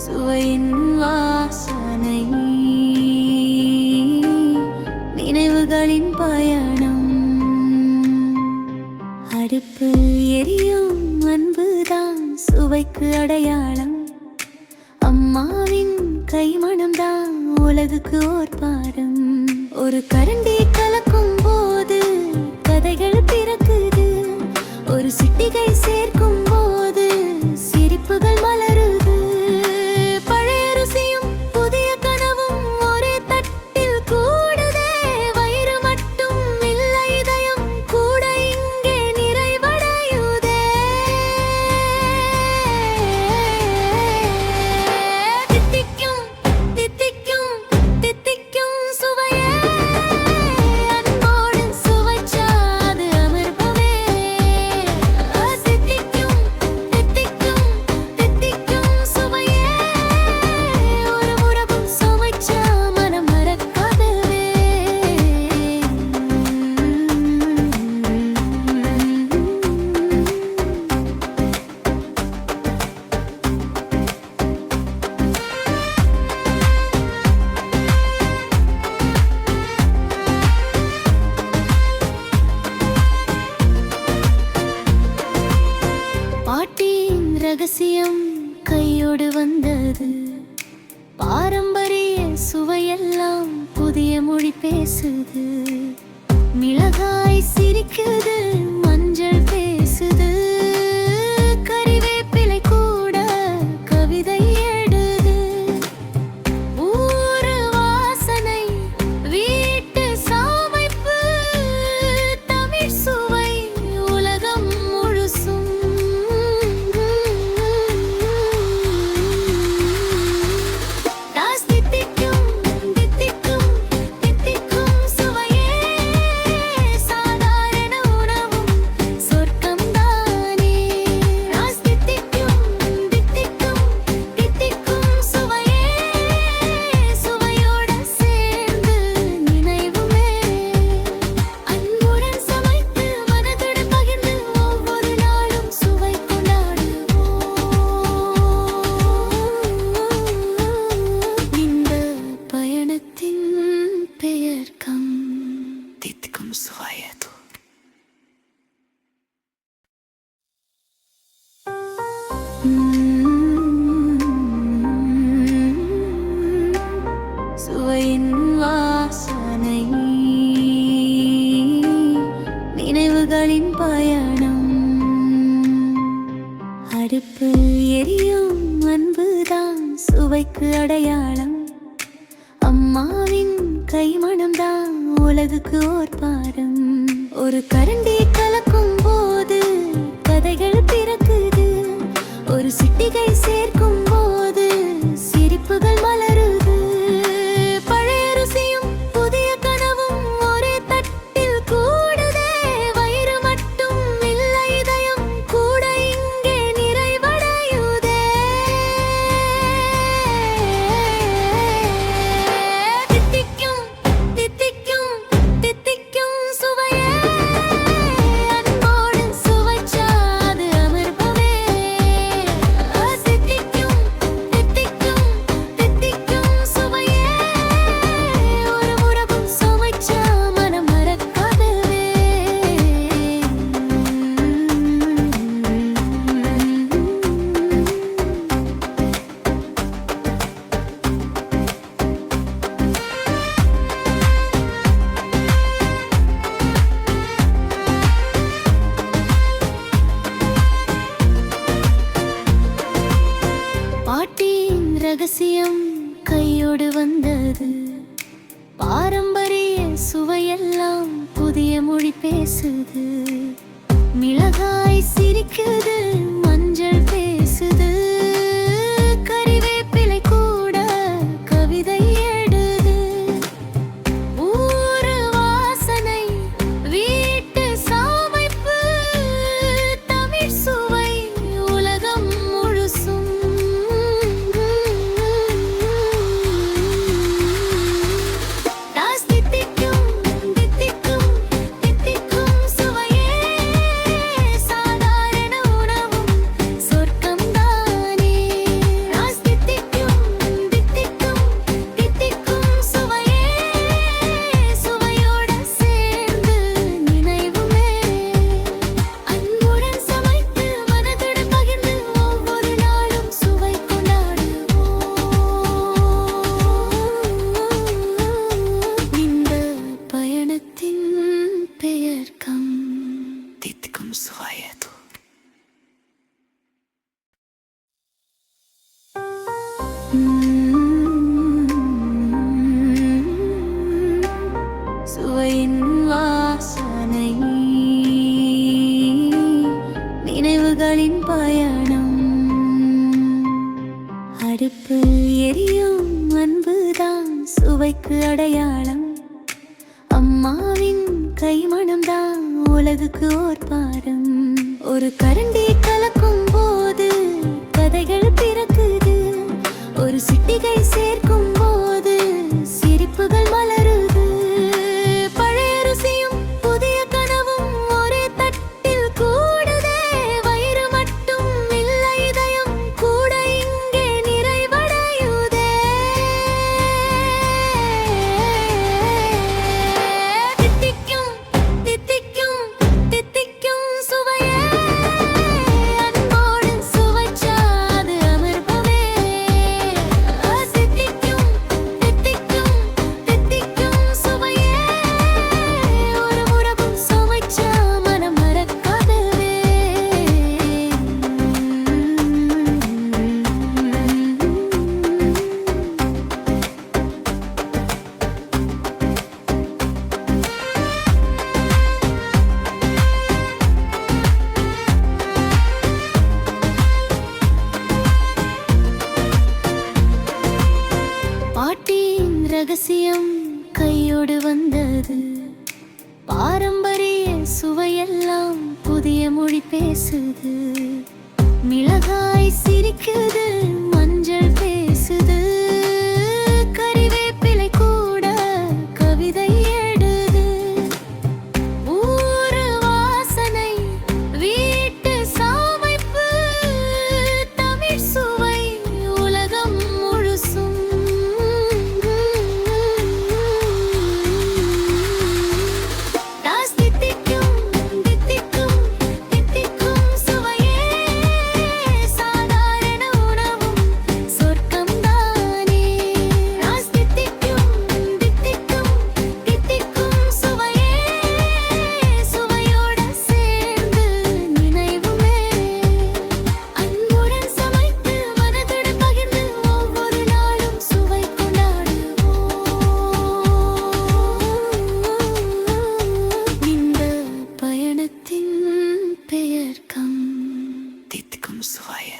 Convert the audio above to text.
சுவையின் வாசனை நினைவுகளின் பயணம் அடுப்பு எரியும் அன்புதான் சுவைக்கு அடையாளம் அம்மாவின் கைமணம்தான் உலகுக்கு ஓர் பாடம் ஒரு கரண்டி கலக்கும் போது கதைகள் பிறக்குது ஒரு சிட்டிகை சேர்க்கும் போது சிரிப்புகள் மலருது பழைய ருசியும் புதிய கனவும் ஒரே தட்டில் கூடுதே வயிறு மட்டும் இல்லை இதயம் கூட இங்கே நிறைவடையுதே தித்திக்கும் தித்திக்கும் தித்திக்கும் சுவையே அன்போடு சுவைச்சா அது அமிர்தமே தித்திக்கும் தித்திக்கும் தித்திக்கும் சுவையே ஒரு முறவும் சுவைச்சா மனம் மறக்காதவே பாட்டியின் ரகசியம் கையோடு வந்தது பாரம்பரிய சுவையெல்லாம் புதிய மொழி பேசுது மிளகாய் சிரிக்குது மஞ்சள் பேசுது கறிவேப்பிலை கூட கவிதை எழுது ஊரு வாசனை வீட்டு சமைப்பு தமிழ் சுவை உலகம் முழுசும் தித்திக்கும் தித்திக்கும் தித்திக்கும் சுவையே சாதாரண உணவும் சொர்க்கம் தானே தித்திக்கும் தித்திக்கும் தித்திக்கும் சுவையே சுவையோட சேர்ந்து நினைவுமே அன்புடன் சமைத்து மனதுடன் பகிர்ந்து ஒவ்வொரு நாளும் சுவை கொண்டாடுவோம் இந்த பயணத்தின் பெயர்க்கம் தித்திக்கும் சுவையது சுவையின் வாசனை நினைவுகளின் பயணம் அடுப்பு எரியும் அன்புதான் சுவைக்கு அடையாளம் அம்மாவின் கைமணம்தான் உலகுக்கு ஓர் பாடம் ஒரு கரண்டி கலக்கும் போது கதைகள் பிறக்குது ஒரு சிட்டிகை சேர்க்கும் போது சிரிப்புகள் மலருது பழைய ருசியும் புதிய கனவும் ஒரே தட்டில் கூடுதே வயிறு மட்டும் இல்லை இதயம் கூட இங்கே நிறைவடையுதே தித்திக்கும் தித்திக்கும் தித்திக்கும் சுவையே அன்போடு சுவைச்சா அது அமிர்தமே தித்திக்கும் தித்திக்கும் தித்திக்கும் சுவையே ஒரு முறவும் சுவைச்சா மனம் மறக்காதவே பாட்டியின் ரகசியம் கையோடு வந்தது பாரம்பரிய சுவையெல்லாம் புதிய மொழி பேசுது மிளகாய் சிரிக்குது மஞ்சள் பேசுது கறிவேப்பிலை கூட கவிதை எழுது ஊரு வாசனை வீட்டு சமைப்பு தமிழ் சுவை உலகம் முழுசும் தித்திக்கும் தித்திக்கும் தித்திக்கும் சுவையே சாதாரண உலகுக்கு ஓர் பாடம். ஒரு கரண்டி கலக்கும் போது கதைகள் பிறக்குது. ஒரு சிட்டிகை சேர்க்கும் போது சிரிப்புகள் மலருது. பழைய ருசியும் புதிய கனவும் ஒரே தட்டில் கூடுதே. வயிறு மட்டும் இல்லை, இதயம் கூட இங்கே நிறைவடையுதே. தித்திக்கும் தித்திக்கும் தித்திக்கும் சுவையே, அன்போடு சுவைச்சா அது அமிர்தமே. தித்திக்கும் தித்திக்கும் தித்திக்கும் சுவையே, ஒரு முறவும் சுவைச்சா மனம் மறக்காதவே. பாட்டியின் ரகசியம் கையோடு வந்தது. பாரம்பரிய சுவையெல்லாம் புதிய மொழி பேசுது. மிளகாய் சிரிக்குது, மஞ்சள் பேசுது, கறிவேப்பிலை கூட கவிதை எழுது. ஊரு வாசனை, வீட்டு சமைப்பு, தமிழ் சுவை உலகம் முழுசும். தித்திக்கும் தித்திக்கும் தித்திக்கும் சுவையே, சாதாரண உணவும் சொர்க்கம்தானே. தித்திக்கும் தித்திக்கும் தித்திக்கும் சுவையே, சுவையோட சேர்ந்து நினைவுமே. அன்புடன் சமைத்து மனதுடன் பகிர்ந்து ஒவ்வொரு நாளும் சுவை கொண்டாடுவோம். இந்த பயணத்தின் பெயர் கம் தித்திக்கும் சுவையே.